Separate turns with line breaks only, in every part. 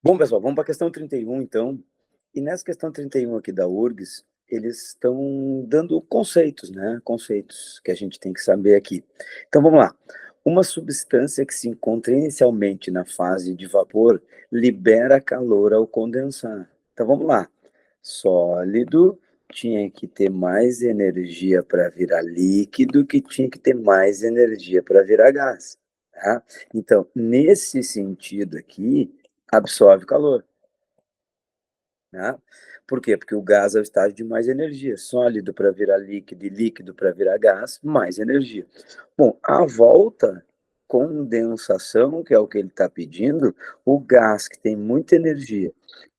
Bom, pessoal, vamos para a questão 31, então. E nessa questão 31 aqui da URGS, eles estão dando conceitos, né? Conceitos que a gente tem que saber aqui. Então, vamos lá. Uma substância que se encontra inicialmente na fase de vapor libera calor ao condensar. Então, vamos lá. Sólido tinha que ter mais energia para virar líquido, que tinha que ter mais energia para virar gás. Tá? Então, nesse sentido aqui, absorve calor, né? Por quê? Porque o gás é o estágio de mais energia. Sólido para virar líquido e líquido para virar gás, mais energia. Bom, a volta, condensação, que é o que ele está pedindo, o gás que tem muita energia,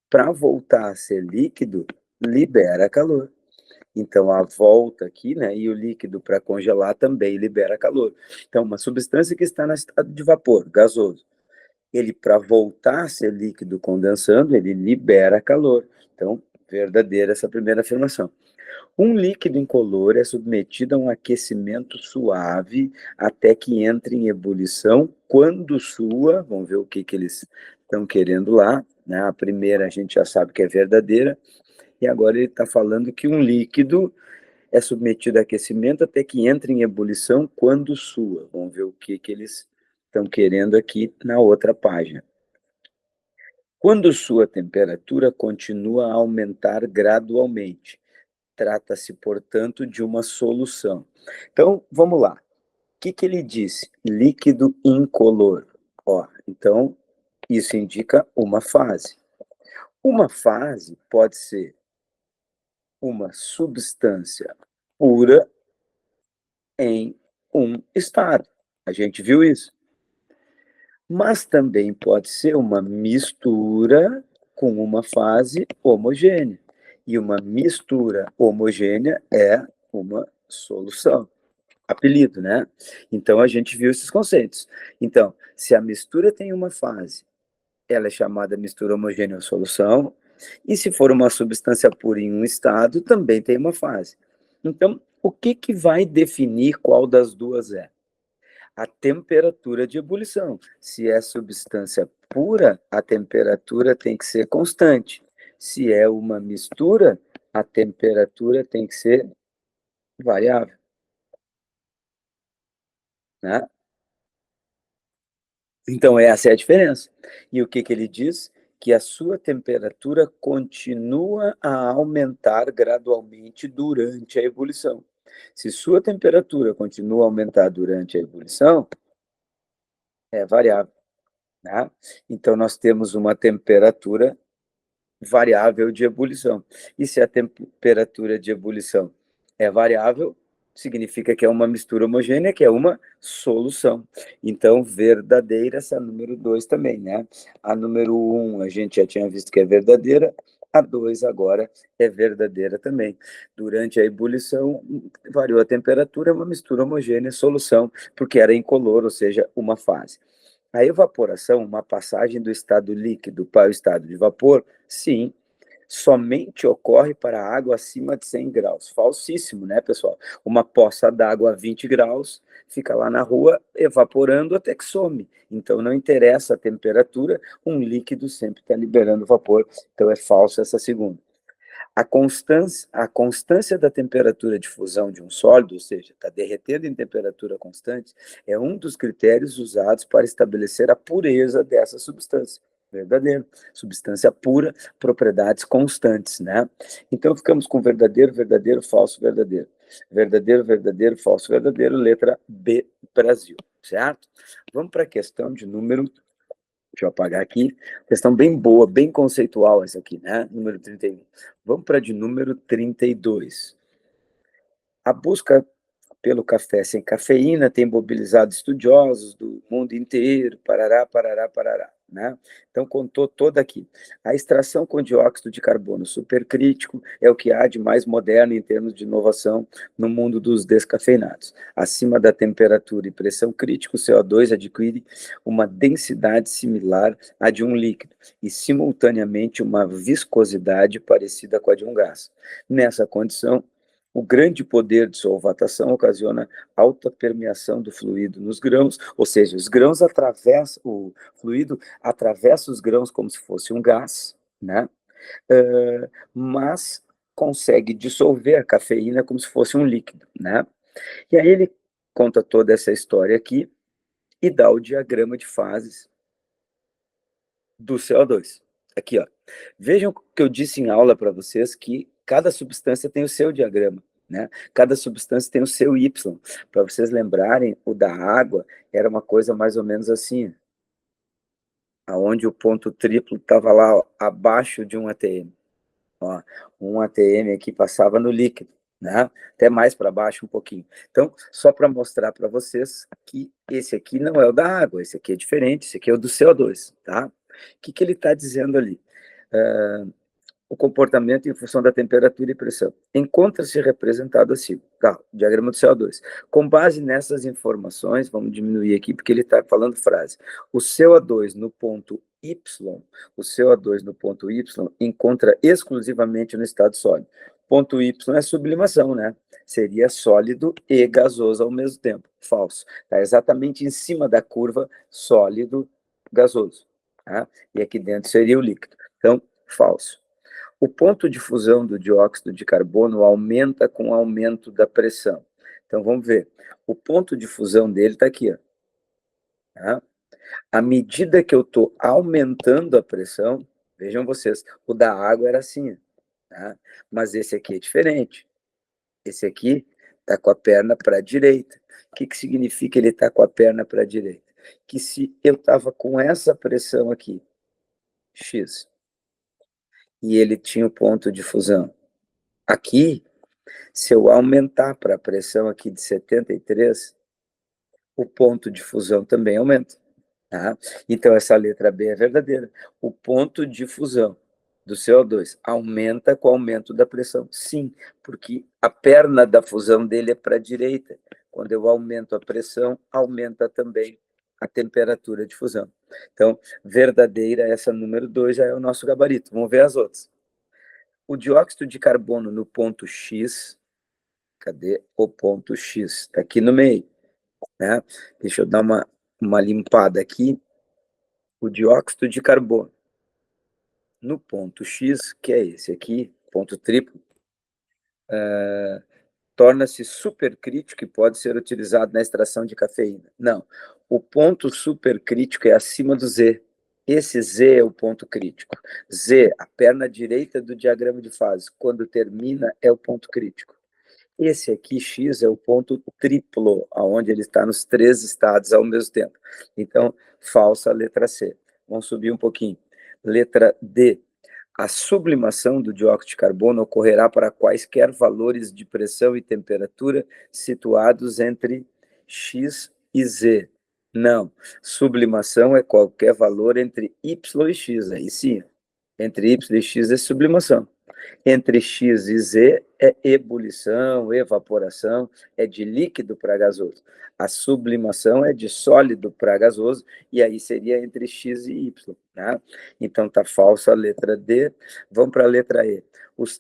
para voltar a ser líquido, libera calor. Então, a volta aqui, né, e o líquido para congelar também libera calor. Então, uma substância que está no estado de vapor, gasoso, ele, para voltar a ser líquido condensando, ele libera calor. Então, verdadeira essa primeira afirmação. Um líquido incolor é submetido a um aquecimento suave até que entre em ebulição. Quando sua, vamos ver o que eles estão querendo lá, né? A primeira a gente já sabe que é verdadeira, e agora ele está falando que um líquido é submetido a aquecimento até que entre em ebulição quando sua. Vamos ver o que eles estão querendo aqui na outra página. Quando sua temperatura continua a aumentar gradualmente, trata-se, portanto, de uma solução. Então, vamos lá. O que ele disse? Líquido incolor. Ó, então, isso indica uma fase. Uma fase pode ser uma substância pura em um estado. A gente viu isso. Mas também pode ser uma mistura com uma fase homogênea. E uma mistura homogênea é uma solução. Apelido, né? Então a gente viu esses conceitos. Então, se a mistura tem uma fase, ela é chamada mistura homogênea ou solução. E se for uma substância pura em um estado, também tem uma fase. Então, o que vai definir qual das duas é? A temperatura de ebulição. Se é substância pura, a temperatura tem que ser constante. Se é uma mistura, a temperatura tem que ser variável, né? Então, essa é a diferença. E o que ele diz? Que a sua temperatura continua a aumentar gradualmente durante a ebulição. Se sua temperatura continua a aumentar durante a ebulição, é variável, né? Então, nós temos uma temperatura variável de ebulição. E se a temperatura de ebulição é variável, significa que é uma mistura homogênea, que é uma solução. Então, verdadeira essa número 2 também, né? A número 1 a gente já tinha visto que é verdadeira, a 2 agora é verdadeira também. Durante a ebulição, variou a temperatura, é uma mistura homogênea, solução, porque era incolor, ou seja, uma fase. A evaporação, uma passagem do estado líquido para o estado de vapor, sim, somente ocorre para água acima de 100 graus. Falsíssimo, né, pessoal? Uma poça d'água a 20 graus fica lá na rua evaporando até que some. Então, não interessa a temperatura, um líquido sempre está liberando vapor. Então, é falso essa segunda. A constância da temperatura de fusão de um sólido, ou seja, está derretendo em temperatura constante, é um dos critérios usados para estabelecer a pureza dessa substância. Verdadeiro. Substância pura, propriedades constantes, né? Então ficamos com verdadeiro, verdadeiro, falso, verdadeiro. Verdadeiro, verdadeiro, falso, verdadeiro, letra B, Brasil, certo? Vamos para a questão de número. Deixa eu apagar aqui. Questão bem boa, bem conceitual essa aqui, né? Número 31. Vamos para de número 32. A busca pelo café sem cafeína tem mobilizado estudiosos do mundo inteiro, parará, parará, parará, né? Então, contou toda aqui. A extração com dióxido de carbono supercrítico é o que há de mais moderno em termos de inovação no mundo dos descafeinados. Acima da temperatura e pressão crítica, o CO2 adquire uma densidade similar à de um líquido e, simultaneamente, uma viscosidade parecida com a de um gás. Nessa condição, O grande poder de solvatação ocasiona alta permeação do fluido nos grãos, ou seja, os grãos atravessam, o fluido atravessa os grãos como se fosse um gás, né? Mas consegue dissolver a cafeína como se fosse um líquido, né? E aí ele conta toda essa história aqui e dá o diagrama de fases do CO2. Aqui, ó. Vejam que eu disse em aula para vocês que cada substância tem o seu diagrama, né? Cada substância tem o seu Y. Para vocês lembrarem, o da água era uma coisa mais ou menos assim, aonde o ponto triplo estava lá, ó, abaixo de um ATM. Ó, um ATM aqui passava no líquido, né? Até mais para baixo um pouquinho. Então, só para mostrar para vocês que esse aqui não é o da água, esse aqui é diferente, esse aqui é o do CO2, tá? O que ele está dizendo ali? O comportamento em função da temperatura e pressão. Encontra-se representado assim, tá, o diagrama do CO2. Com base nessas informações, vamos diminuir aqui, porque ele está falando frase. O CO2 no ponto Y, o CO2 no ponto Y encontra exclusivamente no estado sólido. Ponto Y é sublimação, né? Seria sólido e gasoso ao mesmo tempo. Falso. Está exatamente em cima da curva sólido, gasoso. Tá? E aqui dentro seria o líquido. Então, falso. O ponto de fusão do dióxido de carbono aumenta com o aumento da pressão. Então, vamos ver. O ponto de fusão dele está aqui. Ó. Tá? À medida que eu estou aumentando a pressão, vejam vocês, o da água era assim. Tá? Mas esse aqui é diferente. Esse aqui está com a perna para a direita. O que significa ele estar com a perna para a direita? Que se eu estava com essa pressão aqui, X, e ele tinha o ponto de fusão aqui, se eu aumentar para a pressão aqui de 73, o ponto de fusão também aumenta. Tá? Então, essa letra B é verdadeira. O ponto de fusão do CO2 aumenta com o aumento da pressão. Sim, porque a perna da fusão dele é para a direita. Quando eu aumento a pressão, aumenta também a temperatura de fusão. Então, verdadeira, essa número 2 já é o nosso gabarito. Vamos ver as outras. O dióxido de carbono no ponto X. Cadê o ponto X? Está aqui no meio. Né? Deixa eu dar uma limpada aqui. O dióxido de carbono no ponto X, que é esse aqui, ponto triplo, torna-se supercrítico e pode ser utilizado na extração de cafeína. Não, o ponto supercrítico é acima do Z. Esse Z é o ponto crítico. Z, a perna direita do diagrama de fase, quando termina, é o ponto crítico. Esse aqui, X, é o ponto triplo, onde ele está nos 3 estados ao mesmo tempo. Então, falsa letra C. Vamos subir um pouquinho. Letra D. A sublimação do dióxido de carbono ocorrerá para quaisquer valores de pressão e temperatura situados entre X e Z. Não. Sublimação é qualquer valor entre Y e X. Aí sim. Entre Y e X é sublimação. Entre X e Z é ebulição, evaporação, é de líquido para gasoso. A sublimação é de sólido para gasoso, e aí seria entre X e Y. Tá? Então está falsa a letra D. Vamos para a letra E. Os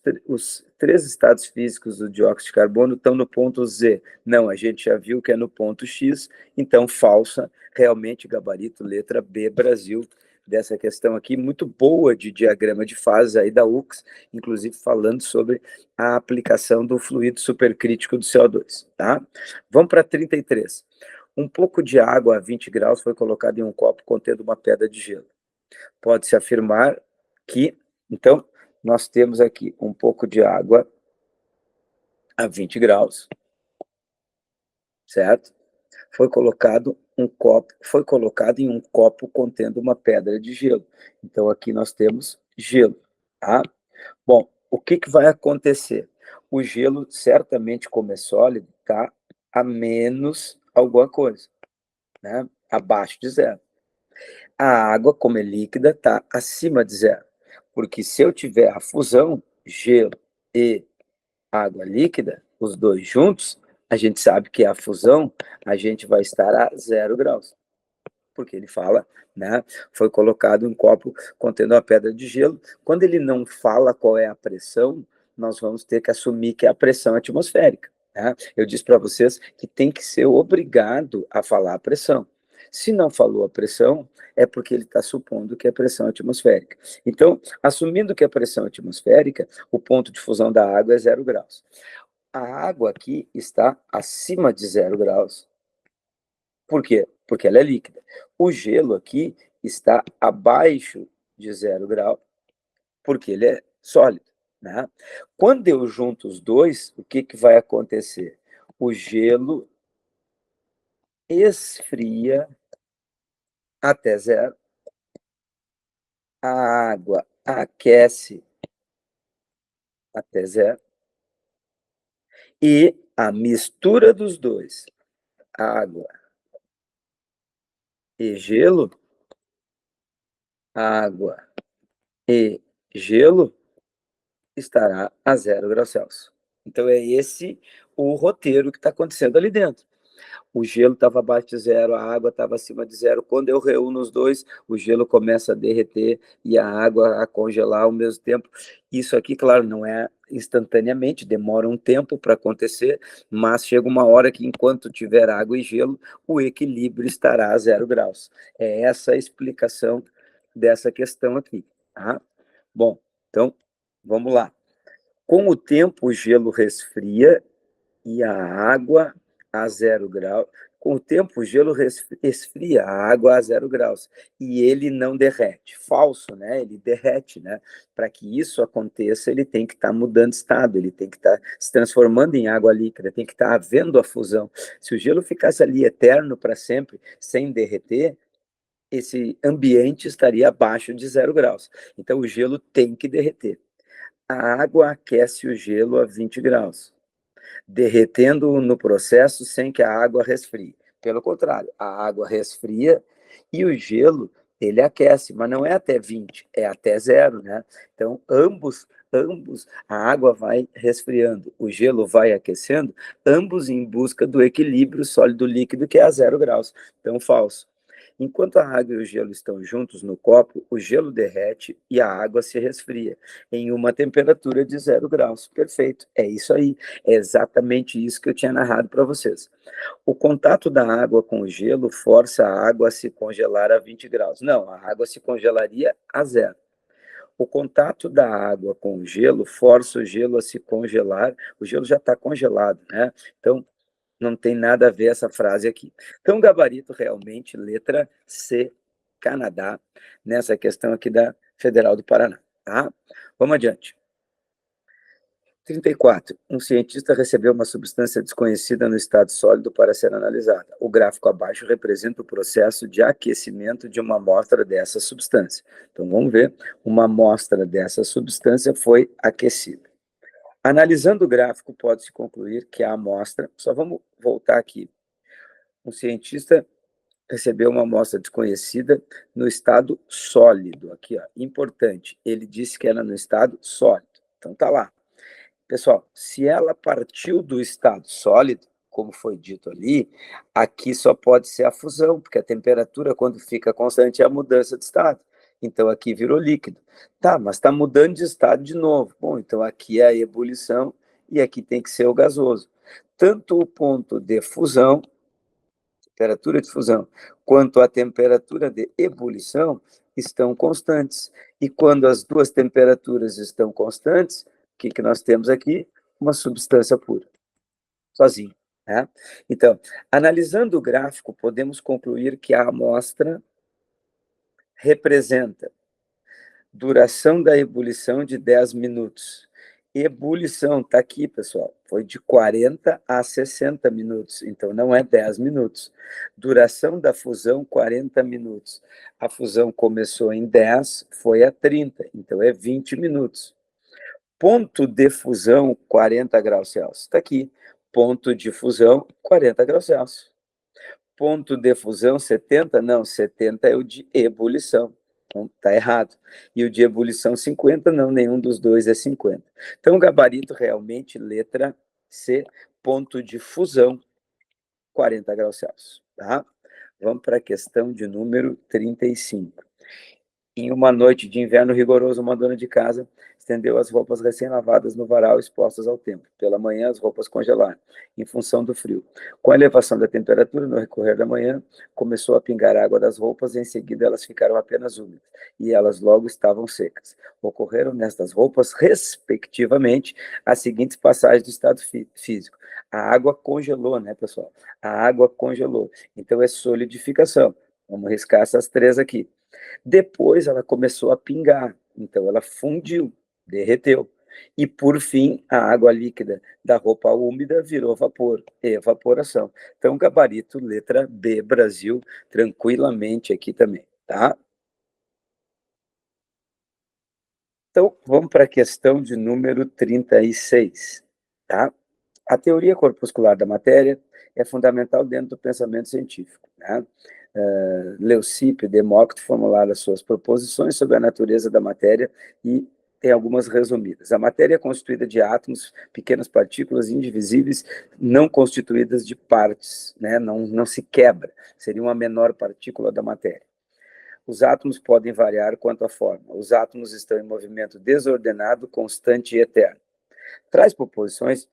3 estados físicos do dióxido de carbono estão no ponto Z. Não, a gente já viu que é no ponto X, então falsa, realmente gabarito, letra B, Brasil, dessa questão aqui, muito boa de diagrama de fases aí da UX, inclusive falando sobre a aplicação do fluido supercrítico do CO2, tá? Vamos para 33. Um pouco de água a 20 graus foi colocado em um copo contendo uma pedra de gelo. Pode-se afirmar que, então, nós temos aqui um pouco de água a 20 graus, certo? Foi colocado em um copo contendo uma pedra de gelo. Então, aqui nós temos gelo, tá? Bom, o que vai acontecer? O gelo, certamente, como é sólido, está a menos alguma coisa, né? Abaixo de zero. A água, como é líquida, está acima de zero. Porque se eu tiver a fusão, gelo e água líquida, os dois juntos, a gente sabe que a fusão, a gente vai estar a 0 graus. Porque ele fala, né, foi colocado um copo contendo uma pedra de gelo. Quando ele não fala qual é a pressão, nós vamos ter que assumir que é a pressão atmosférica. Tá? Eu disse para vocês que tem que ser obrigado a falar a pressão. Se não falou a pressão, é porque ele está supondo que é pressão atmosférica. Então, assumindo que é pressão atmosférica, o ponto de fusão da água é 0 graus. A água aqui está acima de 0 graus. Por quê? Porque ela é líquida. O gelo aqui está abaixo de 0 grau, porque ele é sólido. Né? Quando eu junto os dois, o que vai acontecer? O gelo esfria até 0, a água aquece até 0, e a mistura dos dois, água e gelo, água e gelo, estará a 0 graus Celsius. Então, é esse o roteiro que está acontecendo ali dentro. O gelo estava abaixo de 0, a água estava acima de 0. Quando eu reúno os dois, o gelo começa a derreter e a água a congelar ao mesmo tempo. Isso aqui, claro, não é instantaneamente, demora um tempo para acontecer, mas chega uma hora que, enquanto tiver água e gelo, o equilíbrio estará a 0 graus. É essa a explicação dessa questão aqui. Tá? Bom, então, vamos lá. Com o tempo, o gelo resfria e a água a 0 graus. Com o tempo, o gelo esfria a água a 0 graus e ele não derrete. Falso, né? Ele derrete, né? Para que isso aconteça, ele tem que estar mudando de estado, ele tem que estar se transformando em água líquida, tem que estar havendo a fusão. Se o gelo ficasse ali eterno para sempre, sem derreter, esse ambiente estaria abaixo de 0 graus. Então, o gelo tem que derreter. A água aquece o gelo a 20 graus, derretendo no processo sem que a água resfrie. Pelo contrário, a água resfria e o gelo ele aquece, mas não é até 20, é até 0, né? Então, ambos, a água vai resfriando, o gelo vai aquecendo, ambos em busca do equilíbrio sólido-líquido, que é a 0 graus. Então, falso. Enquanto a água e o gelo estão juntos no copo, o gelo derrete e a água se resfria em uma temperatura de 0 graus. Perfeito, é isso aí. É exatamente isso que eu tinha narrado para vocês. O contato da água com o gelo força a água a se congelar a 20 graus. Não, a água se congelaria a 0. O contato da água com o gelo força o gelo a se congelar. O gelo já está congelado, né? Então, não tem nada a ver essa frase aqui. Então, gabarito realmente, letra C, Canadá, nessa questão aqui da Federal do Paraná. Tá? Vamos adiante. 34. Um cientista recebeu uma substância desconhecida no estado sólido para ser analisada. O gráfico abaixo representa o processo de aquecimento de uma amostra dessa substância. Então, vamos ver. Uma amostra dessa substância foi aquecida. Analisando o gráfico, pode-se concluir que a amostra... Só vamos voltar aqui. Um cientista recebeu uma amostra desconhecida no estado sólido. Aqui, ó, importante. Ele disse que era no estado sólido. Então, tá lá. Pessoal, se ela partiu do estado sólido, como foi dito ali, aqui só pode ser a fusão, porque a temperatura, quando fica constante, é a mudança de estado. Então, aqui virou líquido. Tá, mas está mudando de estado de novo. Bom, então aqui é a ebulição e aqui tem que ser o gasoso. Tanto o ponto de fusão, temperatura de fusão, quanto a temperatura de ebulição estão constantes. E quando as duas temperaturas estão constantes, o que nós temos aqui? Uma substância pura, sozinho. Né? Então, analisando o gráfico, podemos concluir que a amostra representa duração da ebulição de 10 minutos. Ebulição, está aqui, pessoal, foi de 40 a 60 minutos, então não é 10 minutos. Duração da fusão, 40 minutos. A fusão começou em 10, foi a 30, então é 20 minutos. Ponto de fusão, 40 graus Celsius. Está aqui. Ponto de fusão, 40 graus Celsius. Ponto de fusão, 70? Não, 70 é o de ebulição. Então, está errado. E o de ebulição, 50? Não, nenhum dos dois é 50. Então, o gabarito realmente, letra C, ponto de fusão, 40 graus Celsius. Tá? Vamos para a questão de número 35. Em uma noite de inverno rigoroso, uma dona de casa estendeu as roupas recém-lavadas no varal expostas ao tempo. Pela manhã, as roupas congelaram, em função do frio. Com a elevação da temperatura, no recorrer da manhã, começou a pingar água das roupas e em seguida elas ficaram apenas úmidas, e elas logo estavam secas. Ocorreram nestas roupas, respectivamente, as seguintes passagens do estado físico. A água congelou, né, pessoal? A água congelou. Então, é solidificação. Vamos riscar essas três aqui. Depois ela começou a pingar, então ela fundiu, derreteu. E, por fim, a água líquida da roupa úmida virou vapor, evaporação. Então, gabarito, letra B, Brasil, tranquilamente aqui também, tá? Então, vamos para a questão de número 36, tá? A teoria corpuscular da matéria é fundamental dentro do pensamento científico, né? Leucipo e Demócrito formularam as suas proposições sobre a natureza da matéria e tem algumas resumidas. A matéria é constituída de átomos, pequenas partículas indivisíveis, não constituídas de partes, né? Não se quebra, seria uma menor partícula da matéria. Os átomos podem variar quanto à forma. Os átomos estão em movimento desordenado, constante e eterno. Tais proposições,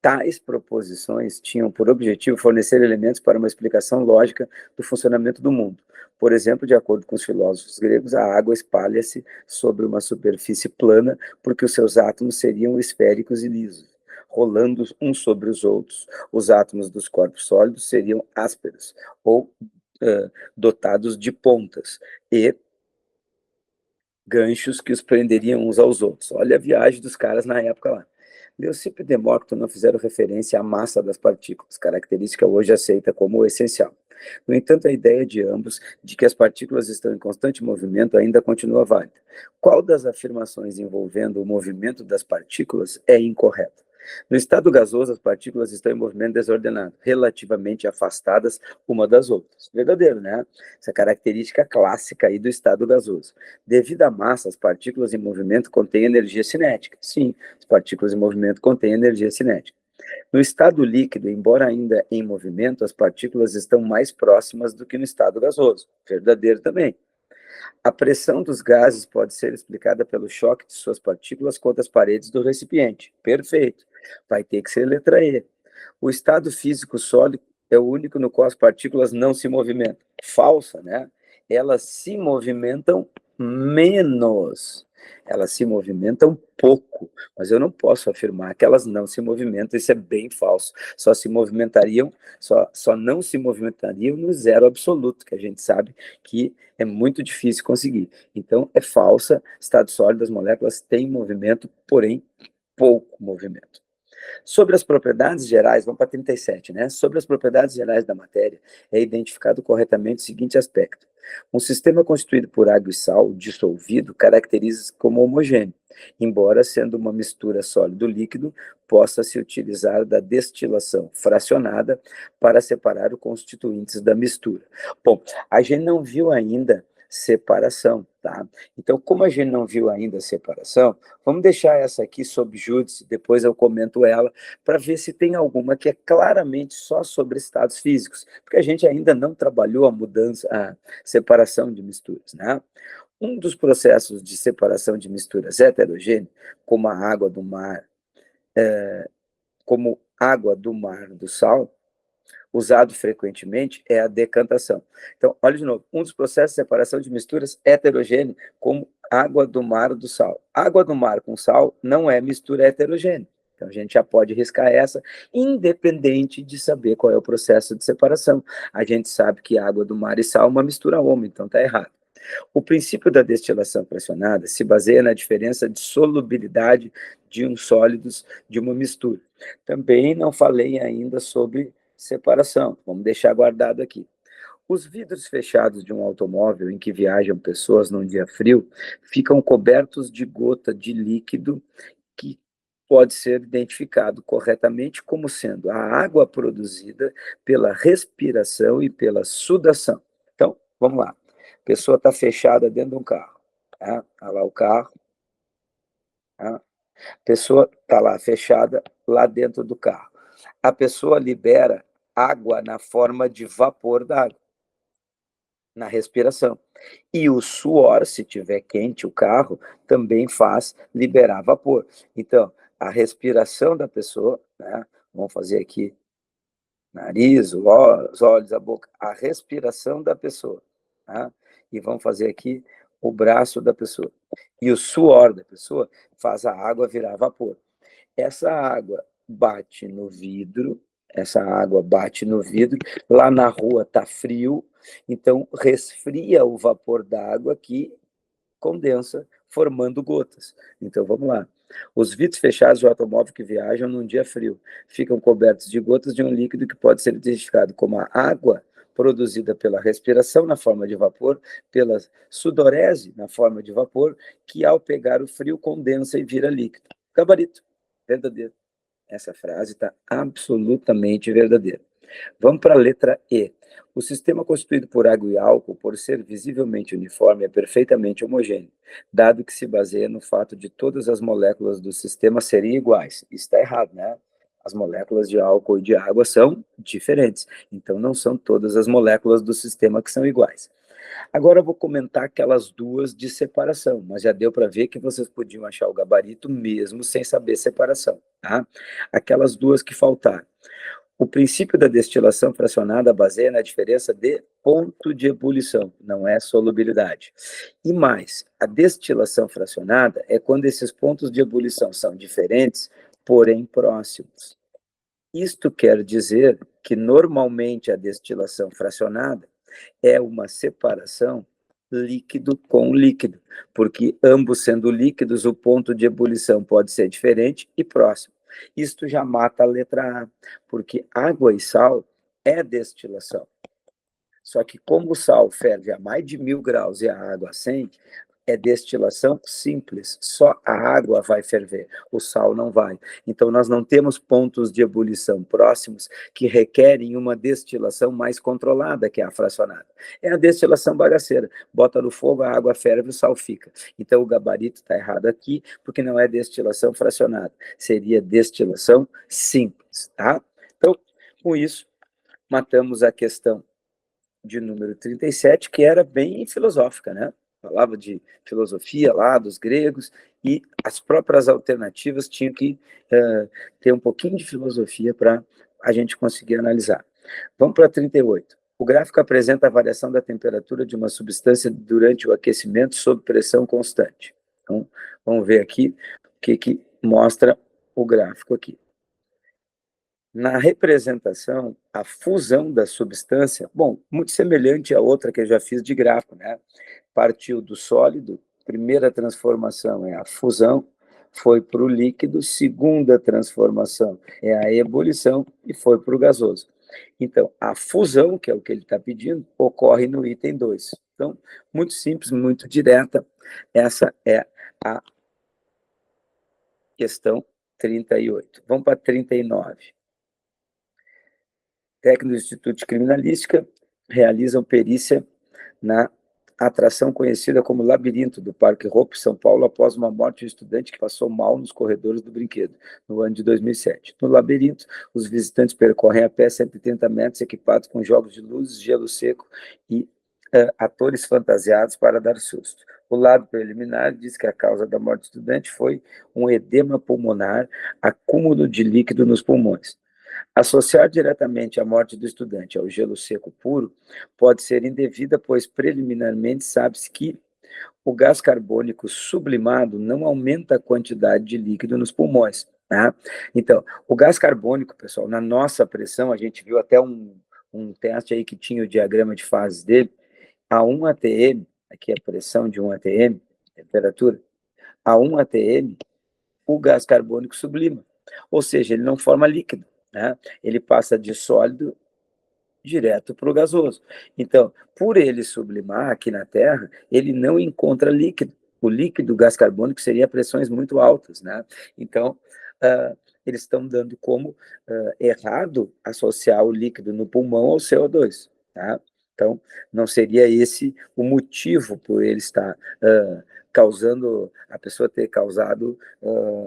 tais proposições tinham por objetivo fornecer elementos para uma explicação lógica do funcionamento do mundo. Por exemplo, de acordo com os filósofos gregos, a água espalha-se sobre uma superfície plana porque os seus átomos seriam esféricos e lisos, rolando uns sobre os outros. Os átomos dos corpos sólidos seriam ásperos ou dotados de pontas e ganchos que os prenderiam uns aos outros. Olha a viagem dos caras na época lá. Leucipo e Demócrito não fizeram referência à massa das partículas, característica hoje aceita como essencial. No entanto, a ideia de ambos de que as partículas estão em constante movimento ainda continua válida. Qual das afirmações envolvendo o movimento das partículas é incorreta? No estado gasoso, as partículas estão em movimento desordenado, relativamente afastadas uma das outras. Verdadeiro, né? Essa característica clássica aí do estado gasoso. Devido à massa, as partículas em movimento contêm energia cinética. Sim, as partículas em movimento contêm energia cinética. No estado líquido, embora ainda em movimento, as partículas estão mais próximas do que no estado gasoso. Verdadeiro também. A pressão dos gases pode ser explicada pelo choque de suas partículas contra as paredes do recipiente. Perfeito. Vai ter que ser letra E. O estado físico sólido é o único no qual as partículas não se movimentam. Falsa, né? Elas se movimentam menos. Elas se movimentam pouco, mas eu não posso afirmar que elas não se movimentam, isso é bem falso. Só se movimentariam, só não se movimentariam no zero absoluto, que a gente sabe que é muito difícil conseguir. Então, é falsa, estado sólido, as moléculas têm movimento, porém, pouco movimento. Sobre as propriedades gerais, vamos para 37, né? Sobre as propriedades gerais da matéria, é identificado corretamente o seguinte aspecto. Um sistema constituído por água e sal, dissolvido, caracteriza-se como homogêneo, embora sendo uma mistura sólido-líquido, possa-se utilizar da destilação fracionada para separar os constituintes da mistura. Bom, a gente não viu ainda separação, tá? Então, como a gente não viu ainda a separação, vamos deixar essa aqui sob júdice, depois eu comento ela, para ver se tem alguma que é claramente só sobre estados físicos, porque a gente ainda não trabalhou a mudança, a separação de misturas, né? Um dos processos de separação de misturas heterogêneas, como a água do mar, como água do mar do sal, usado frequentemente é a decantação. Então, olha de novo, um dos processos de separação de misturas heterogêneas, como água do mar do sal. Água do mar com sal não é mistura heterogênea. Então, a gente já pode riscar essa, independente de saber qual é o processo de separação. A gente sabe que água do mar e sal é uma mistura homem, então está errado. O princípio da destilação pressionada se baseia na diferença de solubilidade de uns sólidos de uma mistura. Também não falei ainda sobre separação, vamos deixar guardado aqui. Os vidros fechados de um automóvel em que viajam pessoas num dia frio ficam cobertos de gota de líquido que pode ser identificado corretamente como sendo a água produzida pela respiração e pela sudação. Então, vamos lá. A pessoa está fechada dentro de um carro. Tá? Tá lá o carro. Tá? A pessoa está lá fechada lá dentro do carro. A pessoa libera água na forma de vapor da água. na respiração. E o suor, se tiver quente o carro, também faz liberar vapor. Então, a respiração da pessoa, né? Vamos fazer aqui nariz, os olhos, a boca, a respiração da pessoa, tá? E vamos fazer aqui o braço da pessoa. E o suor da pessoa faz a água virar vapor. Essa água bate no vidro, essa água bate no vidro, lá na rua está frio, então resfria o vapor da água que condensa, formando gotas. Então vamos lá. Os vidros fechados do automóvel que viajam num dia frio ficam cobertos de gotas de um líquido que pode ser identificado como a água produzida pela respiração na forma de vapor, pela sudorese na forma de vapor, que ao pegar o frio condensa e vira líquido. Gabarito. Verdadeiro. Essa frase está absolutamente verdadeira. Vamos para a letra E. O sistema constituído por água e álcool, por ser visivelmente uniforme, é perfeitamente homogêneo, dado que se baseia no fato de todas as moléculas do sistema serem iguais. Isso está errado, né? As moléculas de álcool e de água são diferentes, então não são todas as moléculas do sistema que são iguais. Agora eu vou comentar aquelas duas de separação, mas já deu para ver que vocês podiam achar o gabarito mesmo sem saber separação, tá? Aquelas duas que faltaram. O princípio da destilação fracionada baseia na diferença de ponto de ebulição, não é solubilidade. E mais, a destilação fracionada é quando esses pontos de ebulição são diferentes, porém próximos. Isto quer dizer que normalmente a destilação fracionada é uma separação líquido com líquido, porque ambos sendo líquidos, o ponto de ebulição pode ser diferente e próximo. Isto já mata a letra A, porque água e sal é destilação. Só que como o sal ferve a mais de 1000 graus e a água a 100, é destilação simples, só a água vai ferver, o sal não vai. Então, nós não temos pontos de ebulição próximos que requerem uma destilação mais controlada, que é a fracionada. É a destilação bagaceira, bota no fogo, a água ferve, o sal fica. Então, o gabarito está errado aqui, porque não é destilação fracionada, seria destilação simples, tá? Então, com isso, matamos a questão de número 37, que era bem filosófica, né? Falava de filosofia lá, dos gregos, e as próprias alternativas tinham que ter um pouquinho de filosofia para a gente conseguir analisar. Vamos para 38. O gráfico apresenta a variação da temperatura de uma substância durante o aquecimento sob pressão constante. Então, vamos ver aqui o que mostra o gráfico aqui. Na representação, a fusão da substância, bom, muito semelhante à outra que eu já fiz de gráfico, né? Partiu do sólido, primeira transformação é a fusão, foi para o líquido, segunda transformação é a ebulição e foi para o gasoso. Então, a fusão, que é o que ele está pedindo, ocorre no item 2. Então, muito simples, muito direta, essa é a questão 38. Vamos para 39. Técnicos do Instituto de Criminalística realizam perícia na atração conhecida como Labirinto do Parque Hope, São Paulo, após uma morte de um estudante que passou mal nos corredores do brinquedo, no ano de 2007. No labirinto, os visitantes percorrem a pé 130 metros, equipados com jogos de luzes, gelo seco e atores fantasiados para dar susto. O lado preliminar diz que a causa da morte do estudante foi um edema pulmonar, acúmulo de líquido nos pulmões. Associar diretamente a morte do estudante ao gelo seco puro pode ser indevida, pois preliminarmente sabe-se que o gás carbônico sublimado não aumenta a quantidade de líquido nos pulmões, tá? Então, o gás carbônico, pessoal, na nossa pressão, a gente viu até um teste aí que tinha o diagrama de fases dele, a 1 atm, aqui é a pressão de 1 atm, temperatura, a 1 atm, o gás carbônico sublima, ou seja, ele não forma líquido, né? Ele passa de sólido direto para o gasoso. Então, por ele sublimar aqui na Terra, ele não encontra líquido. O líquido, o gás carbônico, seria a pressões muito altas, né? Então, eles estão dando como errado associar o líquido no pulmão ao CO2, tá? Então, não seria esse o motivo por ele estar causando, a pessoa ter causado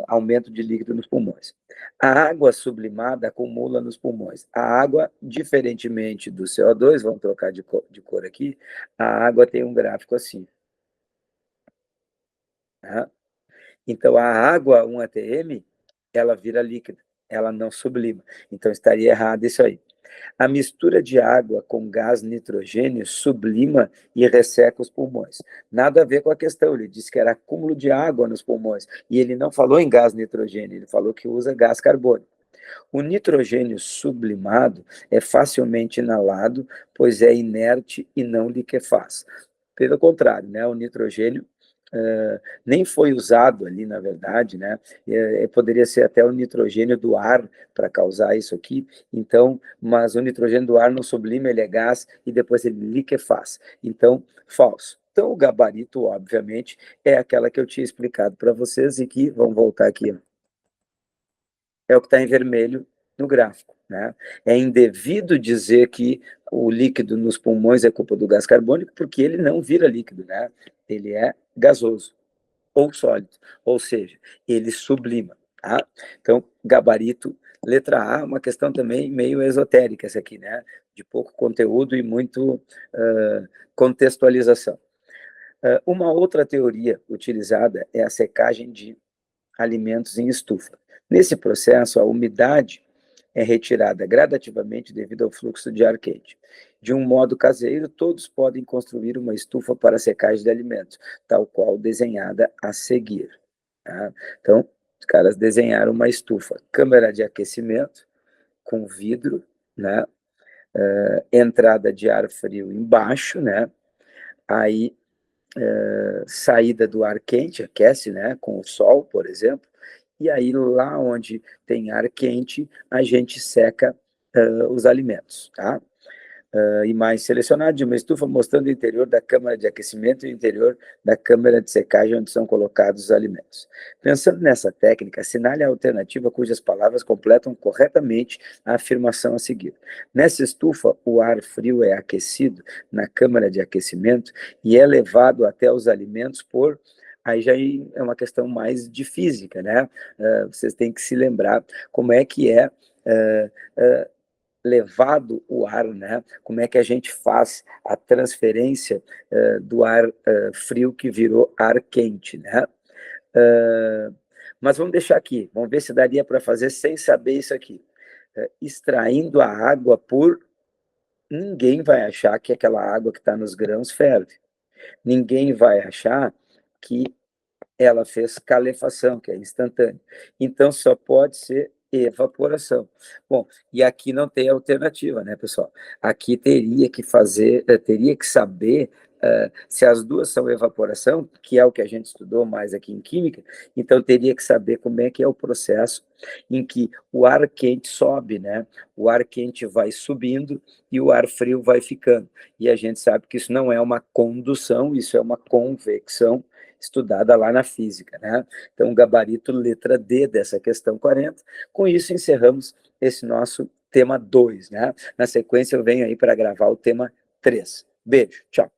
aumento de líquido nos pulmões. A água sublimada acumula nos pulmões. A água, diferentemente do CO2, vamos trocar de cor aqui, a água tem um gráfico assim. Tá? Então, a água 1 atm, ela vira líquida, ela não sublima. Então, estaria errado isso aí. A mistura de água com gás nitrogênio sublima e resseca os pulmões. Nada a ver com a questão, ele disse que era acúmulo de água nos pulmões, e ele não falou em gás nitrogênio, ele falou que usa gás carbônico. O nitrogênio sublimado é facilmente inalado, pois é inerte e não liquefaz. Pelo contrário, né, o nitrogênio nem foi usado ali, na verdade, né? Poderia ser até o nitrogênio do ar para causar isso aqui, então, mas o nitrogênio do ar não sublima, ele é gás e depois ele liquefaz. Então, falso. Então, o gabarito, obviamente, é aquela que eu tinha explicado para vocês e que, vamos voltar aqui, é o que está em vermelho no gráfico, né? É indevido dizer que o líquido nos pulmões é culpa do gás carbônico, porque ele não vira líquido, né? Ele é gasoso ou sólido, ou seja, ele sublima, tá? Então, gabarito, letra A, uma questão também meio esotérica essa aqui, né? De pouco conteúdo e muito contextualização. Uma outra teoria utilizada é a secagem de alimentos em estufa. Nesse processo, a umidade é retirada gradativamente devido ao fluxo de ar quente. De um modo caseiro, todos podem construir uma estufa para secagem de alimentos, tal qual desenhada a seguir. Tá? Então, os caras desenharam uma estufa, câmara de aquecimento com vidro, né? Entrada de ar frio embaixo, né? Aí saída do ar quente, aquece, né? Com o sol, por exemplo. E aí, lá onde tem ar quente, a gente seca os alimentos, tá? Imagem selecionada de uma estufa mostrando o interior da câmara de aquecimento e o interior da câmara de secagem onde são colocados os alimentos. Pensando nessa técnica, assinale a alternativa cujas palavras completam corretamente a afirmação a seguir. Nessa estufa, o ar frio é aquecido na câmara de aquecimento e é levado até os alimentos por... Aí já é uma questão mais de física, né? Vocês têm que se lembrar como é que é levado o ar, né? Como é que a gente faz a transferência do ar frio que virou ar quente, né? Mas vamos deixar aqui, vamos ver se daria para fazer sem saber isso aqui. Extraindo a água por... Ninguém vai achar que aquela água que está nos grãos ferve. Ninguém vai achar que ela fez calefação, que é instantâneo. Então, só pode ser evaporação. Bom, e aqui não tem alternativa, né, pessoal? Aqui teria que fazer, teria que saber se as duas são evaporação, que é o que a gente estudou mais aqui em química, então teria que saber como é que é o processo em que o ar quente sobe, né? O ar quente vai subindo e o ar frio vai ficando. E a gente sabe que isso não é uma condução, isso é uma convecção, estudada lá na física, né? Então, gabarito letra D dessa questão 40. Com isso, encerramos esse nosso tema 2, né? Na sequência, eu venho aí para gravar o tema 3. Beijo, tchau.